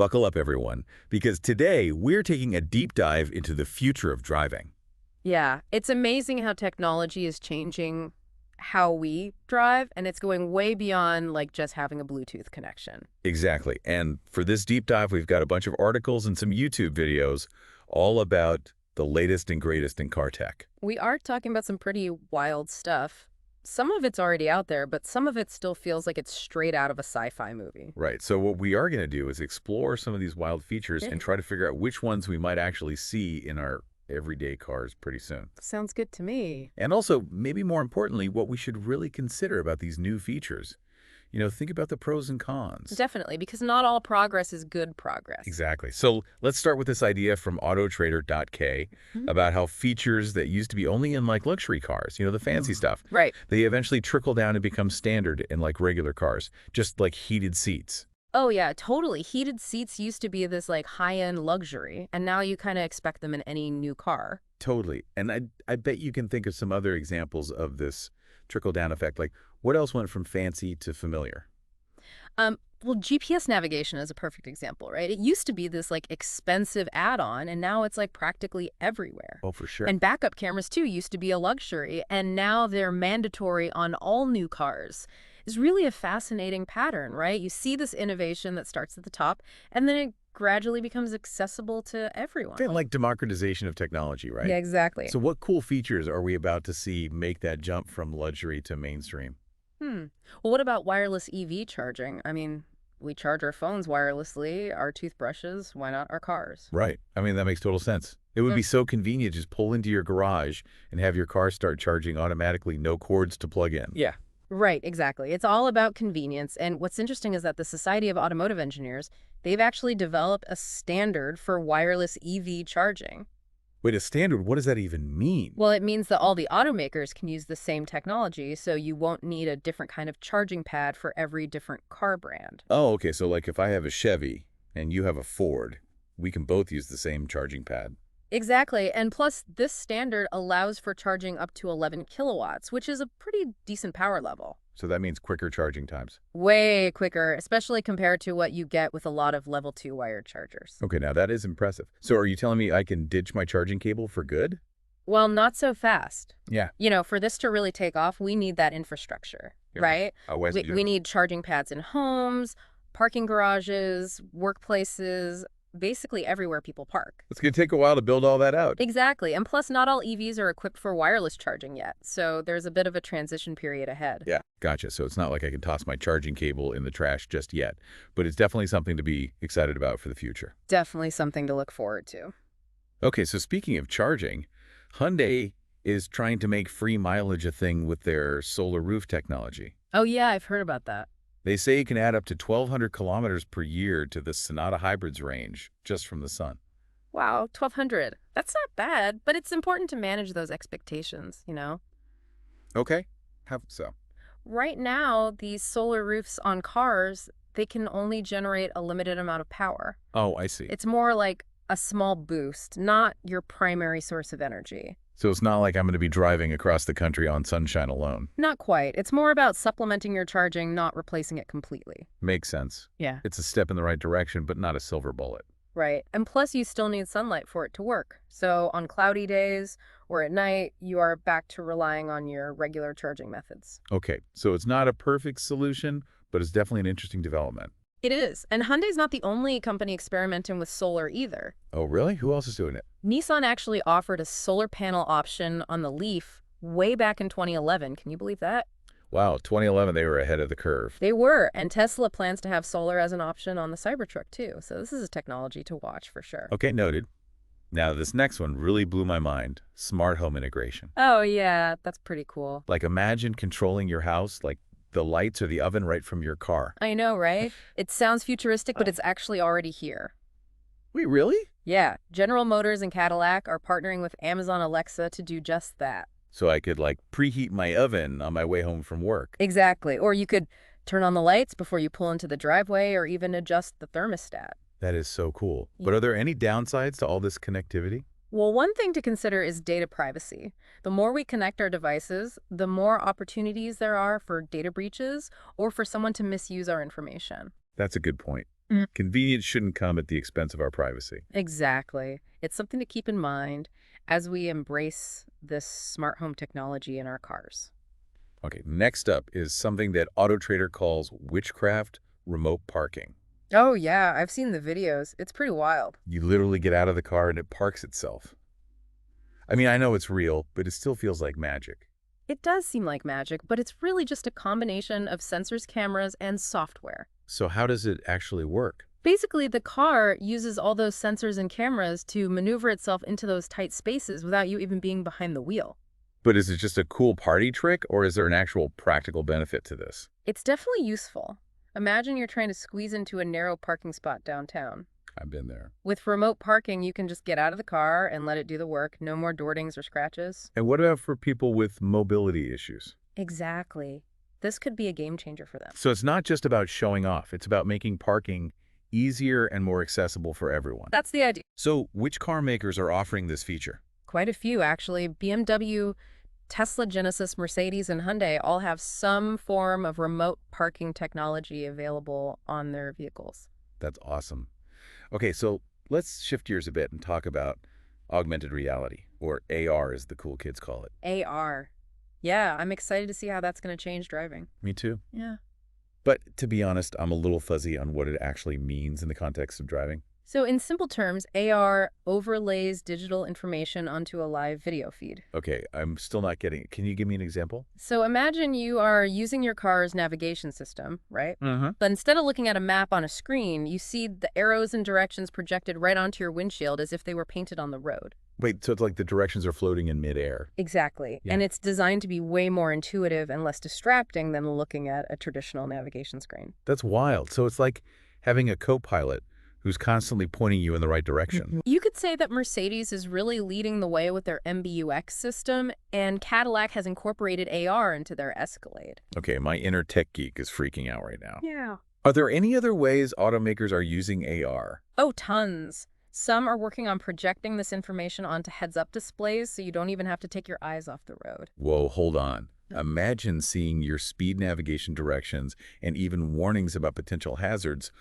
Buckle up, everyone, because today we're taking a deep dive into the future of driving. Yeah, it's amazing how technology is changing how we drive, and it's going way beyond like just having a Bluetooth connection. Exactly. And for this deep dive, we've got a bunch of articles and some YouTube videos all about the latest and greatest in car tech. We are talking about some pretty wild stuff. Some of it's already out there, but some of it still feels like it's straight out of a sci-fi movie. Right. So what we are going to do is explore some of these wild features Yeah. and try to figure out which ones we might actually see in our everyday cars pretty soon. Sounds good to me. And also, maybe more importantly, what we should really consider about these new features. Think about the pros and cons. Definitely, because not all progress is good progress. Exactly. So let's start with this idea from autotrader.k Mhm. about how features that used to be only in like luxury cars, the fancy stuff, Right. they eventually trickle down and become standard in like regular cars, just like heated seats. Oh, yeah, totally. Heated seats used to be this like high-end luxury, and now you kind of expect them in any new car. Totally. And I bet you can think of some other examples of this trickle-down effect. Like, what else went from fancy to familiar? Well, GPS navigation is a perfect example, right? It used to be this like expensive add-on, and now it's like practically everywhere. Oh, for sure. And backup cameras too used to be a luxury, and now they're mandatory on all new cars. It's really a fascinating pattern, right? You see this innovation that starts at the top, and then it gradually becomes accessible to everyone. Kind of like democratization of technology, right? Yeah, exactly. So what cool features are we about to see make that jump from luxury to mainstream? Well, what about wireless EV charging? I mean, we charge our phones wirelessly, our toothbrushes, why not our cars? Right. I mean, that makes total sense. It would Mm. be so convenient. Just pull into your garage and have your car start charging automatically, no cords to plug in. Yeah. Right, exactly. It's all about convenience. And what's interesting is that the Society of Automotive Engineers, they've actually developed a standard for wireless EV charging. Wait, a standard, what does that even mean? Well, it means that all the automakers can use the same technology, so you won't need a different kind of charging pad for every different car brand. Oh, okay. So like if I have a Chevy and you have a Ford, we can both use the same charging pad. Exactly. And plus, this standard allows for charging up to 11 kilowatts, which is a pretty decent power level. So that means quicker charging times. Way quicker, especially compared to what you get with a lot of level 2 wired chargers. Okay, now that is impressive. So are you telling me I can ditch my charging cable for good? Well, not so fast. Yeah. For this to really take off, we need that infrastructure, Yeah. right? Why is it We need charging pads in homes, parking garages, workplaces, basically everywhere people park. It's going to take a while to build all that out. Exactly. And plus, not all EVs are equipped for wireless charging yet, so there's a bit of a transition period ahead. Yeah. Gotcha. So it's not like I can toss my charging cable in the trash just yet, but it's definitely something to be excited about for the future. Definitely something to look forward to. Okay, so speaking of charging, Hyundai is trying to make free mileage a thing with their solar roof technology. Oh, yeah, I've heard about that. They say you can add up to 1,200 kilometers per year to the Sonata Hybrids range just from the sun. Wow, 1,200. That's not bad, but it's important to manage those expectations. Okay, how so? Right now, these solar roofs on cars, they can only generate a limited amount of power. Oh, I see. It's more like a small boost, not your primary source of energy. So it's not like I'm going to be driving across the country on sunshine alone. Not quite. It's more about supplementing your charging, not replacing it completely. Makes sense. Yeah. It's a step in the right direction, but not a silver bullet. Right. And plus, you still need sunlight for it to work. So on cloudy days or at night, you are back to relying on your regular charging methods. Okay, so it's not a perfect solution, but it's definitely an interesting development. It is. And Hyundai's not the only company experimenting with solar either. Oh, really? Who else is doing it? Nissan actually offered a solar panel option on the Leaf way back in 2011. Can you believe that? Wow, 2011, they were ahead of the curve. They were. And Tesla plans to have solar as an option on the Cybertruck too. So this is a technology to watch for sure. Okay, noted. Now, this next one really blew my mind. Smart home integration. Oh, yeah. That's pretty cool. Like, imagine controlling your house, like the lights or the oven right from your car. I know, right? It sounds futuristic, but it's actually already here. Wait, really? Yeah, General Motors and Cadillac are partnering with Amazon Alexa to do just that. So I could, like, preheat my oven on my way home from work. Exactly. Or you could turn on the lights before you pull into the driveway or even adjust the thermostat. That is so cool. But are there any downsides to all this connectivity? Well, one thing to consider is data privacy. The more we connect our devices, the more opportunities there are for data breaches or for someone to misuse our information. That's a good point. Convenience shouldn't come at the expense of our privacy. Exactly. It's something to keep in mind as we embrace this smart home technology in our cars. Okay, next up is something that AutoTrader calls witchcraft remote parking. Oh, yeah, I've seen the videos. It's pretty wild. You literally get out of the car and it parks itself. I mean, I know it's real, but it still feels like magic. It does seem like magic, but it's really just a combination of sensors, cameras, and software. So how does it actually work? Basically, the car uses all those sensors and cameras to maneuver itself into those tight spaces without you even being behind the wheel. But is it just a cool party trick, or is there an actual practical benefit to this? It's definitely useful. Imagine you're trying to squeeze into a narrow parking spot downtown. I've been there. With remote parking, you can just get out of the car and let it do the work. No more dordings or scratches. And what about for people with mobility issues? Exactly. This could be a game changer for them. So it's not just about showing off, it's about making parking easier and more accessible for everyone. That's the idea. So which car makers are offering this feature? Quite a few, actually. BMW, Tesla, Genesis, Mercedes, and Hyundai all have some form of remote parking technology available on their vehicles. That's awesome. Okay, so let's shift gears a bit and talk about augmented reality, or AR as the cool kids call it. AR. Yeah, I'm excited to see how that's going to change driving. Me too. Yeah. But to be honest, I'm a little fuzzy on what it actually means in the context of driving. So in simple terms, AR overlays digital information onto a live video feed. Okay, I'm still not getting it. Can you give me an example? So imagine you are using your car's navigation system, right? Mm-hmm. But instead of looking at a map on a screen, you see the arrows and directions projected right onto your windshield as if they were painted on the road. Wait, so it's like the directions are floating in midair. Exactly. Yeah. And it's designed to be way more intuitive and less distracting than looking at a traditional navigation screen. That's wild. So it's like having a co-pilot who's constantly pointing you in the right direction. You could say that Mercedes is really leading the way with their MBUX system, and Cadillac has incorporated AR into their Escalade. Okay, my inner tech geek is freaking out right now. Yeah. Are there any other ways automakers are using AR? Oh, tons. Some are working on projecting this information onto heads-up displays so you don't even have to take your eyes off the road. Whoa, hold on. Imagine seeing your speed navigation directions and even warnings about potential hazards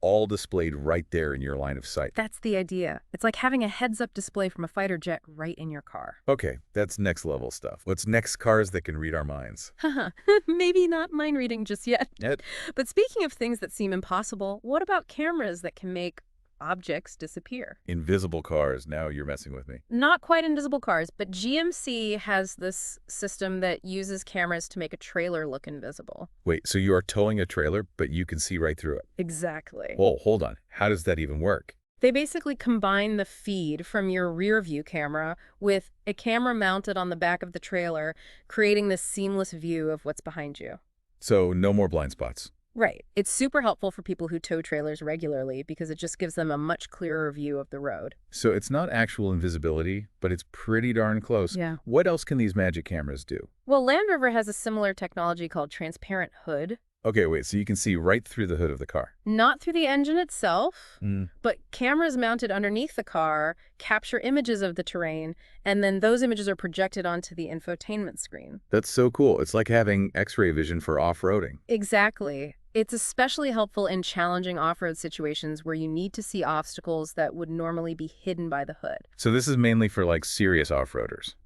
all displayed right there in your line of sight. That's the idea. It's like having a heads-up display from a fighter jet right in your car. Okay, that's next level stuff. What's next? Cars that can read our minds. Haha, maybe not mind reading just yet. Ed? But speaking of things that seem impossible, what about cameras that can make objects disappear? Invisible cars. Now you're messing with me. Not quite invisible cars, but GMC has this system that uses cameras to make a trailer look invisible. Wait, so you are towing a trailer, but you can see right through it? Exactly. Whoa, hold on. How does that even work? They basically combine the feed from your rear view camera with a camera mounted on the back of the trailer, creating this seamless view of what's behind you. So no more blind spots. Right. It's super helpful for people who tow trailers regularly because it just gives them a much clearer view of the road. So it's not actual invisibility, but it's pretty darn close. Yeah. What else can these magic cameras do? Well, Land Rover has a similar technology called transparent hood. Okay, wait, so you can see right through the hood of the car. Not through the engine itself, Mm. but cameras mounted underneath the car capture images of the terrain, and then those images are projected onto the infotainment screen. That's so cool. It's like having X-ray vision for off-roading. Exactly. It's especially helpful in challenging off-road situations where you need to see obstacles that would normally be hidden by the hood. So this is mainly for like serious off-roaders.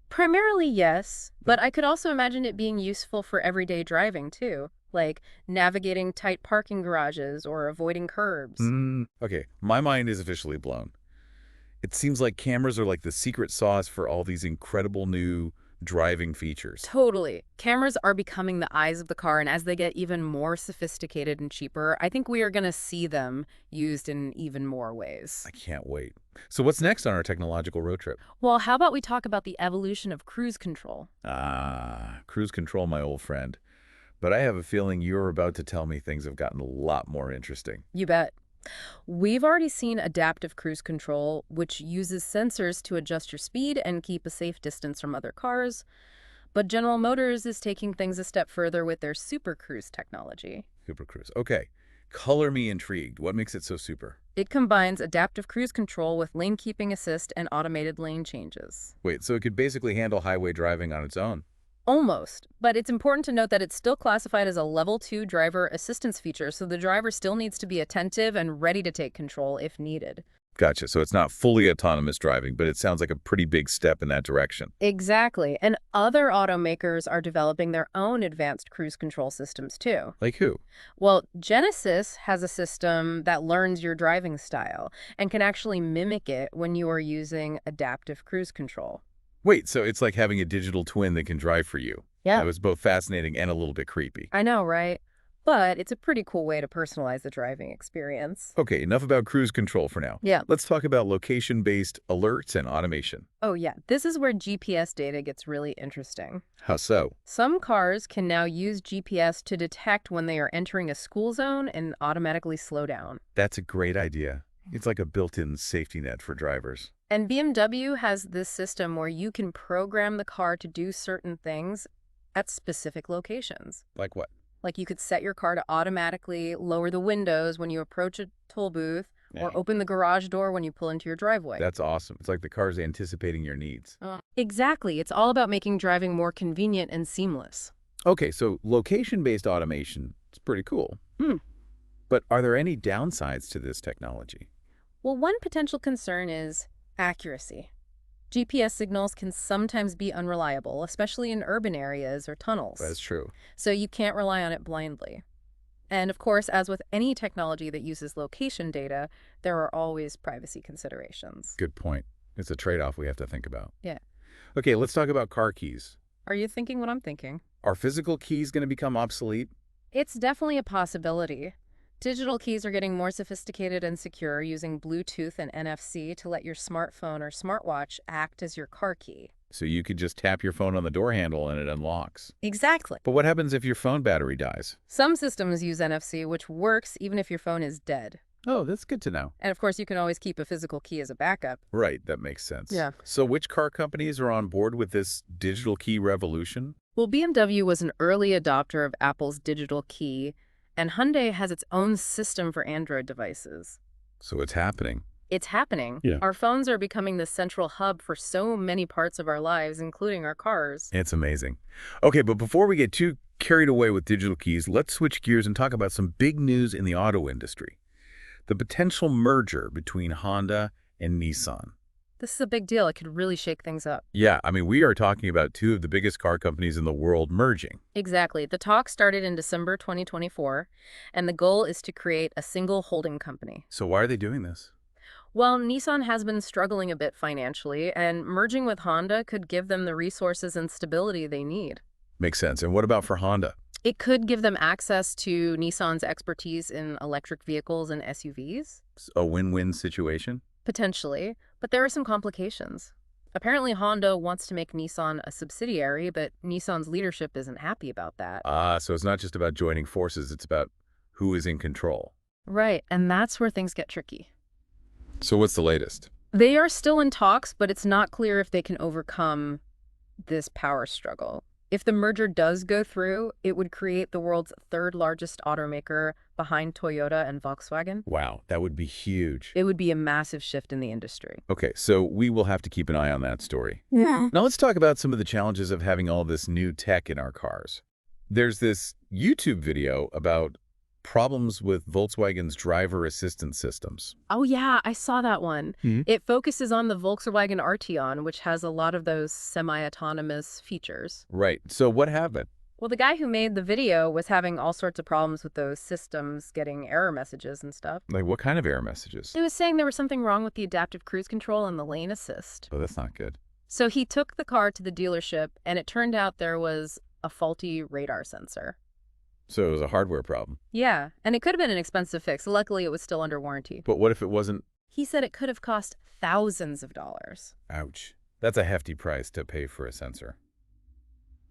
Primarily, yes, but I could also imagine it being useful for everyday driving, too, like navigating tight parking garages or avoiding curbs. Okay, my mind is officially blown. It seems like cameras are like the secret sauce for all these incredible new driving features. Totally. Cameras are becoming the eyes of the car, and as they get even more sophisticated and cheaper, I think we are going to see them used in even more ways. I can't wait. So what's next on our technological road trip? Well, how about we talk about the evolution of cruise control? Cruise control, my old friend. But I have a feeling you're about to tell me things have gotten a lot more interesting. You bet. We've already seen adaptive cruise control, which uses sensors to adjust your speed and keep a safe distance from other cars. But General Motors is taking things a step further with their Super Cruise technology. Super Cruise. Okay, color me intrigued. What makes it so super? It combines adaptive cruise control with lane keeping assist and automated lane changes. Wait, so it could basically handle highway driving on its own? Almost, but it's important to note that it's still classified as a level 2 driver assistance feature, so the driver still needs to be attentive and ready to take control if needed. Gotcha. So it's not fully autonomous driving, but it sounds like a pretty big step in that direction. Exactly, and other automakers are developing their own advanced cruise control systems too. Like who? Well, Genesis has a system that learns your driving style and can actually mimic it when you are using adaptive cruise control. Wait, so it's like having a digital twin that can drive for you. Yeah. That was both fascinating and a little bit creepy. I know, right? But it's a pretty cool way to personalize the driving experience. Okay, enough about cruise control for now. Yeah. Let's talk about location-based alerts and automation. Oh, yeah. This is where GPS data gets really interesting. How so? Some cars can now use GPS to detect when they are entering a school zone and automatically slow down. That's a great idea. It's like a built-in safety net for drivers. And BMW has this system where you can program the car to do certain things at specific locations. Like what? Like you could set your car to automatically lower the windows when you approach a toll booth or open the garage door when you pull into your driveway. That's awesome. It's like the car's anticipating your needs. Exactly. It's all about making driving more convenient and seamless. Okay, so location-based automation is pretty cool. But are there any downsides to this technology? Well, one potential concern is accuracy. GPS signals can sometimes be unreliable, especially in urban areas or tunnels. That's true. So you can't rely on it blindly. And of course, as with any technology that uses location data, there are always privacy considerations. Good point. It's a trade-off we have to think about. Yeah. Okay, let's talk about car keys. Are you thinking what I'm thinking? Are physical keys going to become obsolete? It's definitely a possibility. Digital keys are getting more sophisticated and secure, using Bluetooth and NFC to let your smartphone or smartwatch act as your car key. So you could just tap your phone on the door handle and it unlocks. Exactly. But what happens if your phone battery dies? Some systems use NFC, which works even if your phone is dead. Oh, that's good to know. And of course, you can always keep a physical key as a backup. Right, that makes sense. Yeah. So which car companies are on board with this digital key revolution? Well, BMW was an early adopter of Apple's digital key, and Hyundai has its own system for Android devices. So it's happening. It's happening. Yeah. Our phones are becoming the central hub for so many parts of our lives, including our cars. It's amazing. Okay, but before we get too carried away with digital keys, let's switch gears and talk about some big news in the auto industry. The potential merger between Honda and Nissan. This is a big deal. It could really shake things up. Yeah, I mean, we are talking about two of the biggest car companies in the world merging. Exactly. The talk started in December 2024, and the goal is to create a single holding company. So why are they doing this? Well, Nissan has been struggling a bit financially, and merging with Honda could give them the resources and stability they need. Makes sense. And what about for Honda? It could give them access to Nissan's expertise in electric vehicles and SUVs. A win-win situation? Potentially, but there are some complications. Apparently, Honda wants to make Nissan a subsidiary, but Nissan's leadership isn't happy about that. So it's not just about joining forces, it's about who is in control. Right, and that's where things get tricky. So what's the latest? They are still in talks, but it's not clear if they can overcome this power struggle. If the merger does go through, it would create the world's third largest automaker behind Toyota and Volkswagen. Wow, that would be huge. It would be a massive shift in the industry. Okay, so we will have to keep an eye on that story. Yeah. Now let's talk about some of the challenges of having all this new tech in our cars. There's this YouTube video about problems with Volkswagen's driver assistance systems. Oh, yeah, I saw that one. It focuses on the Volkswagen Arteon, which has a lot of those semi-autonomous features. Right. So what happened? Well, the guy who made the video was having all sorts of problems with those systems getting error messages and stuff. Like what kind of error messages? It was saying there was something wrong with the adaptive cruise control and the lane assist. Oh, that's not good. So he took the car to the dealership, and it turned out there was a faulty radar sensor. So it was a hardware problem. Yeah, and it could have been an expensive fix. Luckily, it was still under warranty. But what if it wasn't? He said it could have cost thousands of dollars. Ouch. That's a hefty price to pay for a sensor.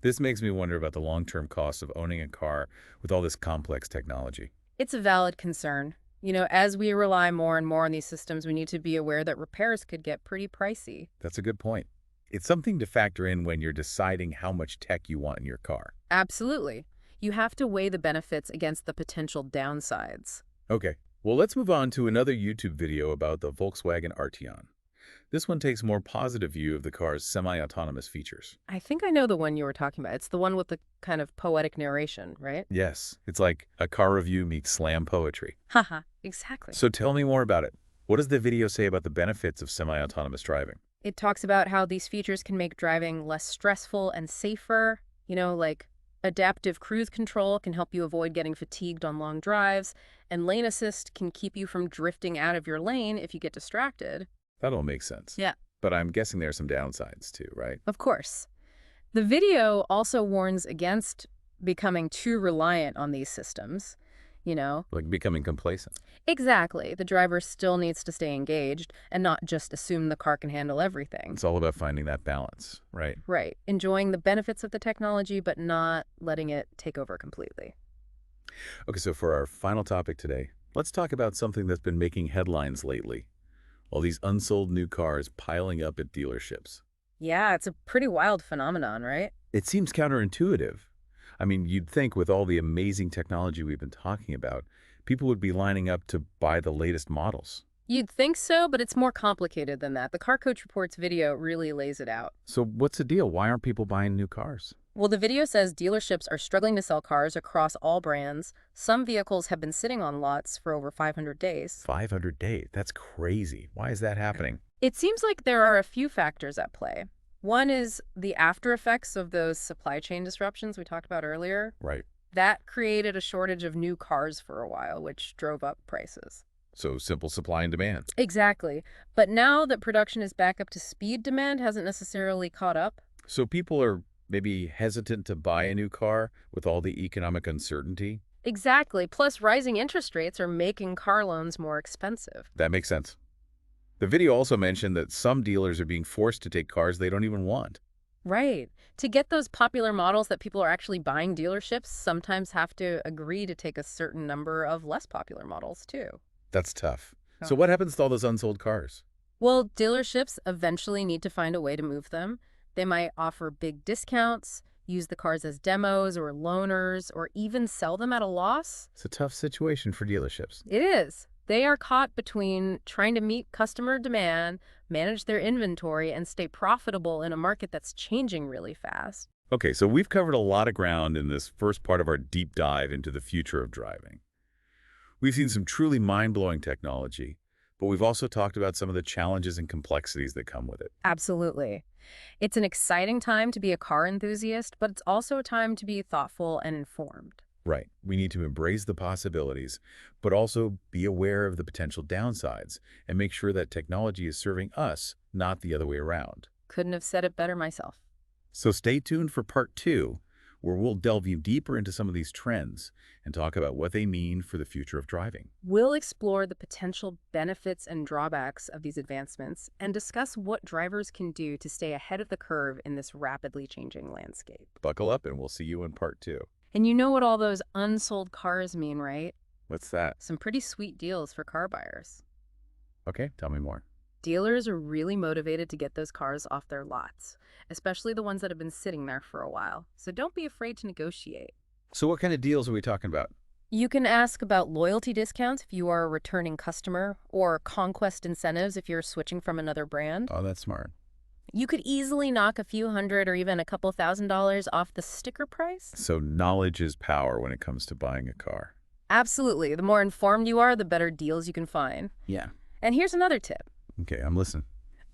This makes me wonder about the long-term costs of owning a car with all this complex technology. It's a valid concern. You know, as we rely more and more on these systems, we need to be aware that repairs could get pretty pricey. That's a good point. It's something to factor in when you're deciding how much tech you want in your car. Absolutely. You have to weigh the benefits against the potential downsides. Okay, well, let's move on to another YouTube video about the Volkswagen Arteon. This one takes a more positive view of the car's semi-autonomous features. I think I know the one you were talking about. It's the one with the kind of poetic narration, right? Yes, it's like a car review meets slam poetry. Haha, exactly. So tell me more about it. What does the video say about the benefits of semi-autonomous driving? It talks about how these features can make driving less stressful and safer. Like adaptive cruise control can help you avoid getting fatigued on long drives, and lane assist can keep you from drifting out of your lane if you get distracted. That all makes sense. Yeah. But I'm guessing there are some downsides too, right? Of course. The video also warns against becoming too reliant on these systems. Like becoming complacent. Exactly. The driver still needs to stay engaged and not just assume the car can handle everything. It's all about finding that balance, right? Right. Enjoying the benefits of the technology, but not letting it take over completely. Okay, so for our final topic today, let's talk about something that's been making headlines lately. All these unsold new cars piling up at dealerships. Yeah, it's a pretty wild phenomenon, right? It seems counterintuitive. I mean, you'd think with all the amazing technology we've been talking about, people would be lining up to buy the latest models. You'd think so, but it's more complicated than that. The Car Coach Reports video really lays it out. So what's the deal? Why aren't people buying new cars? Well, the video says dealerships are struggling to sell cars across all brands. Some vehicles have been sitting on lots for over 500 days. 500 days? That's crazy. Why is that happening? It seems like there are a few factors at play. One is the after effects of those supply chain disruptions we talked about earlier. Right. That created a shortage of new cars for a while, which drove up prices. So simple supply and demand. Exactly. But now that production is back up to speed, demand hasn't necessarily caught up. So people are maybe hesitant to buy a new car with all the economic uncertainty? Exactly. Plus, rising interest rates are making car loans more expensive. That makes sense. The video also mentioned that some dealers are being forced to take cars they don't even want. Right. To get those popular models that people are actually buying, dealerships sometimes have to agree to take a certain number of less popular models, too. That's tough. So what happens to all those unsold cars? Well, dealerships eventually need to find a way to move them. They might offer big discounts, use the cars as demos or loaners, or even sell them at a loss. It's a tough situation for dealerships. It is. They are caught between trying to meet customer demand, manage their inventory, and stay profitable in a market that's changing really fast. Okay, so we've covered a lot of ground in this first part of our deep dive into the future of driving. We've seen some truly mind-blowing technology, but we've also talked about some of the challenges and complexities that come with it. Absolutely. It's an exciting time to be a car enthusiast, but it's also a time to be thoughtful and informed. Right. We need to embrace the possibilities, but also be aware of the potential downsides and make sure that technology is serving us, not the other way around. Couldn't have said it better myself. So stay tuned for part 2, where we'll delve you deeper into some of these trends and talk about what they mean for the future of driving. We'll explore the potential benefits and drawbacks of these advancements and discuss what drivers can do to stay ahead of the curve in this rapidly changing landscape. Buckle up and we'll see you in part 2. And you know what all those unsold cars mean, right? What's that? Some pretty sweet deals for car buyers. Okay, tell me more. Dealers are really motivated to get those cars off their lots, especially the ones that have been sitting there for a while. So don't be afraid to negotiate. So what kind of deals are we talking about? You can ask about loyalty discounts if you are a returning customer, or conquest incentives if you're switching from another brand. Oh, that's smart. You could easily knock a few hundred or even a couple $1,000s off the sticker price. So knowledge is power when it comes to buying a car. Absolutely. The more informed you are, the better deals you can find. Yeah. And here's another tip. Okay, I'm listening.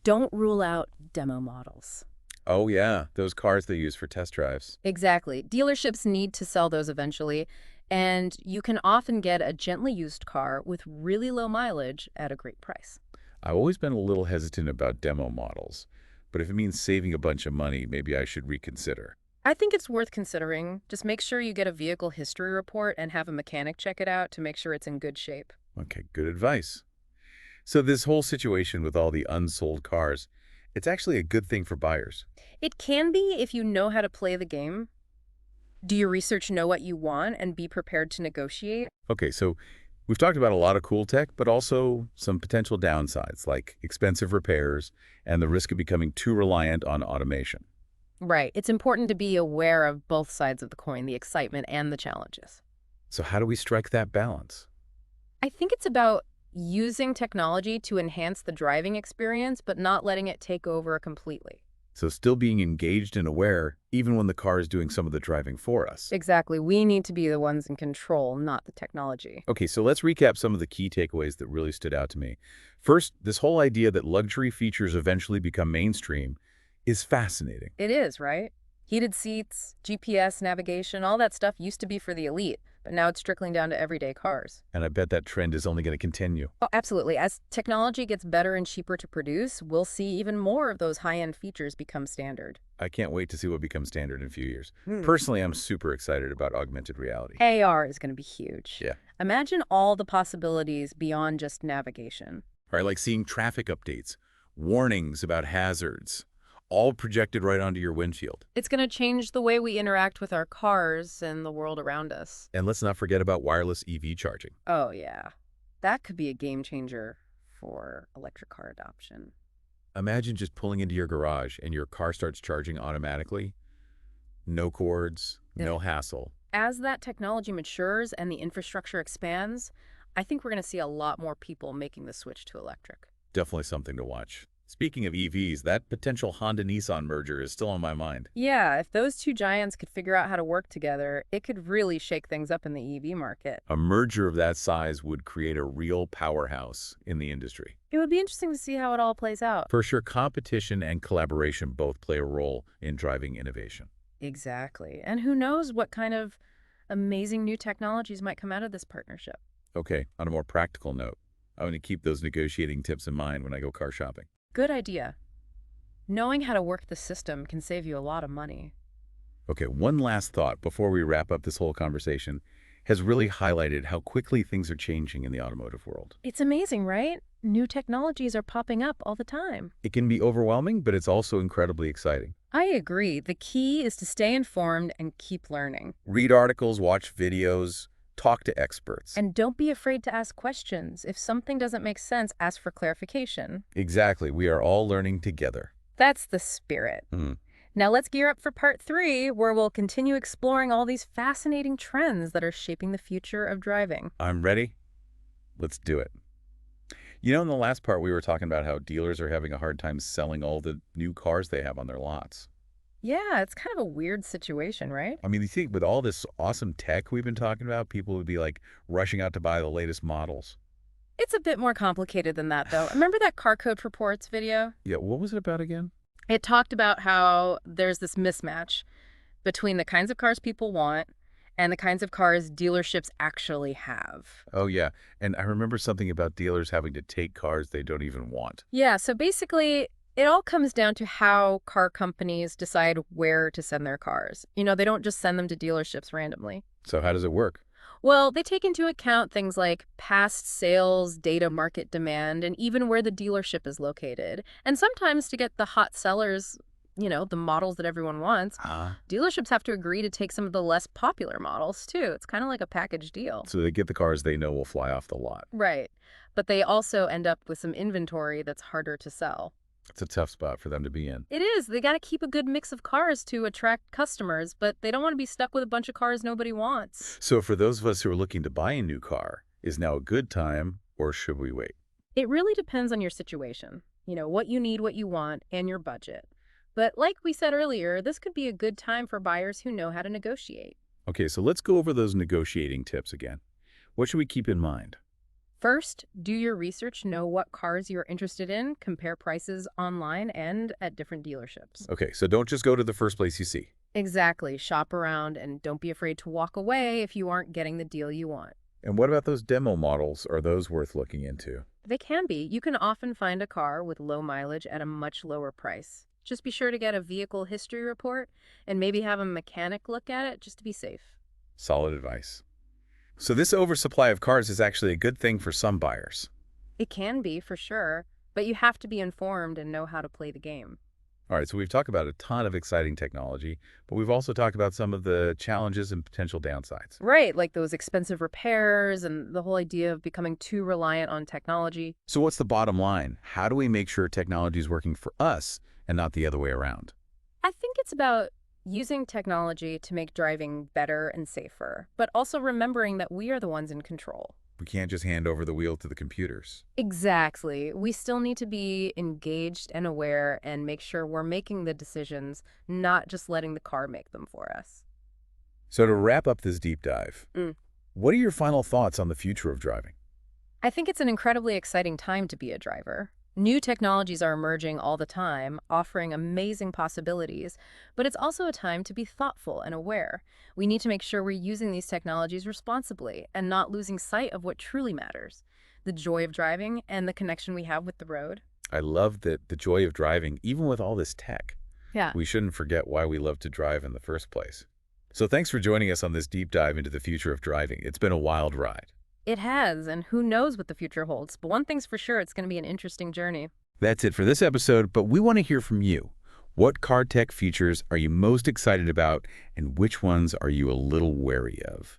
Don't rule out demo models. Oh, yeah, those cars they use for test drives. Exactly. Dealerships need to sell those eventually, and you can often get a gently used car with really low mileage at a great price. I've always been a little hesitant about demo models, but if it means saving a bunch of money, maybe I should reconsider. I think it's worth considering. Just make sure you get a vehicle history report and have a mechanic check it out to make sure it's in good shape. Okay, good advice. So this whole situation with all the unsold cars, it's actually a good thing for buyers. It can be if you know how to play the game. Do your research, know what you want, and be prepared to negotiate? Okay, so we've talked about a lot of cool tech, but also some potential downsides like expensive repairs and the risk of becoming too reliant on automation. Right. It's important to be aware of both sides of the coin, the excitement and the challenges. So how do we strike that balance? I think it's about Using technology to enhance the driving experience, but not letting it take over completely. So still being engaged and aware, even when the car is doing some of the driving for us. Exactly. We need to be the ones in control, not the technology. Okay, so let's recap some of the key takeaways that really stood out to me. First, this whole idea that luxury features eventually become mainstream is fascinating. It is, right? Heated seats, GPS navigation, all that stuff used to be for the elite, but now it's trickling down to everyday cars. And I bet that trend is only going to continue. Oh, absolutely. As technology gets better and cheaper to produce, we'll see even more of those high-end features become standard. I can't wait to see what becomes standard in a few years. Hmm. Personally, I'm super excited about augmented reality. AR is going to be huge. Yeah. Imagine all the possibilities beyond just navigation. Right, like seeing traffic updates, warnings about hazards, all projected right onto your windshield. It's going to change the way we interact with our cars and the world around us. And let's not forget about wireless EV charging. Oh, yeah. That could be a game changer for electric car adoption. Imagine just pulling into your garage and your car starts charging automatically. No cords, no hassle. As that technology matures and the infrastructure expands, I think we're going to see a lot more people making the switch to electric. Definitely something to watch. Speaking of EVs, that potential Honda-Nissan merger is still on my mind. Yeah, if those two giants could figure out how to work together, it could really shake things up in the EV market. A merger of that size would create a real powerhouse in the industry. It would be interesting to see how it all plays out. For sure, competition and collaboration both play a role in driving innovation. Exactly. And who knows what kind of amazing new technologies might come out of this partnership. Okay, on a more practical note, I'm going to keep those negotiating tips in mind when I go car shopping. Good idea. Knowing how to work the system can save you a lot of money. Okay, one last thought before we wrap up this whole conversation has really highlighted how quickly things are changing in the automotive world. It's amazing, right? New technologies are popping up all the time. It can be overwhelming, but it's also incredibly exciting. I agree. The key is to stay informed and keep learning. Read articles, watch videos, talk to experts. And don't be afraid to ask questions. If something doesn't make sense, ask for clarification. Exactly. We are all learning together. That's the spirit. Now let's gear up for part 3, where we'll continue exploring all these fascinating trends that are shaping the future of driving. I'm ready. Let's do it. You know, in the last part, we were talking about how dealers are having a hard time selling all the new cars they have on their lots. Yeah, it's kind of a weird situation, right? I mean, you think with all this awesome tech we've been talking about, people would be like rushing out to buy the latest models. It's a bit more complicated than that, though. Remember that Car Code Reports video? Yeah, what was it about again? It talked about how there's this mismatch between the kinds of cars people want and the kinds of cars dealerships actually have. Oh, yeah. And I remember something about dealers having to take cars they don't even want. Yeah, so basically, it all comes down to how car companies decide where to send their cars. You know, they don't just send them to dealerships randomly. So how does it work? Well, they take into account things like past sales, data market demand, and even where the dealership is located. And sometimes to get the hot sellers, you know, the models that everyone wants, dealerships have to agree to take some of the less popular models, too. It's kind of like a package deal. So they get the cars they know will fly off the lot. Right. But they also end up with some inventory that's harder to sell. It's a tough spot for them to be in. It is. They got to keep a good mix of cars to attract customers, but they don't want to be stuck with a bunch of cars nobody wants. So for those of us who are looking to buy a new car, is now a good time or should we wait? It really depends on your situation. You know, what you need, what you want, and your budget. But like we said earlier, this could be a good time for buyers who know how to negotiate. Okay, so let's go over those negotiating tips again. What should we keep in mind? First, do your research, know what cars you're interested in, compare prices online and at different dealerships. Okay, so don't just go to the first place you see. Exactly. Shop around and don't be afraid to walk away if you aren't getting the deal you want. And what about those demo models? Are those worth looking into? They can be. You can often find a car with low mileage at a much lower price. Just be sure to get a vehicle history report and maybe have a mechanic look at it just to be safe. Solid advice. So this oversupply of cars is actually a good thing for some buyers. It can be, for sure, but you have to be informed and know how to play the game. All right, so we've talked about a ton of exciting technology, but we've also talked about some of the challenges and potential downsides. Right, like those expensive repairs and the whole idea of becoming too reliant on technology. So what's the bottom line? How do we make sure technology is working for us and not the other way around? I think it's about using technology to make driving better and safer, but also remembering that we are the ones in control. We can't just hand over the wheel to the computers. Exactly. We still need to be engaged and aware and make sure we're making the decisions, not just letting the car make them for us. So to wrap up this deep dive, Mm. what are your final thoughts on the future of driving? I think it's an incredibly exciting time to be a driver. New technologies are emerging all the time, offering amazing possibilities, but it's also a time to be thoughtful and aware. We need to make sure we're using these technologies responsibly and not losing sight of what truly matters, the joy of driving and the connection we have with the road. I love that the joy of driving, even with all this tech. Yeah. We shouldn't forget why we love to drive in the first place. So thanks for joining us on this deep dive into the future of driving. It's been a wild ride. It has, and who knows what the future holds. But one thing's for sure, it's going to be an interesting journey. That's it for this episode, but we want to hear from you. What car tech features are you most excited about, and which ones are you a little wary of?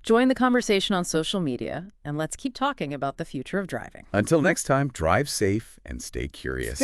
Join the conversation on social media, and let's keep talking about the future of driving. Until next time, drive safe and stay curious.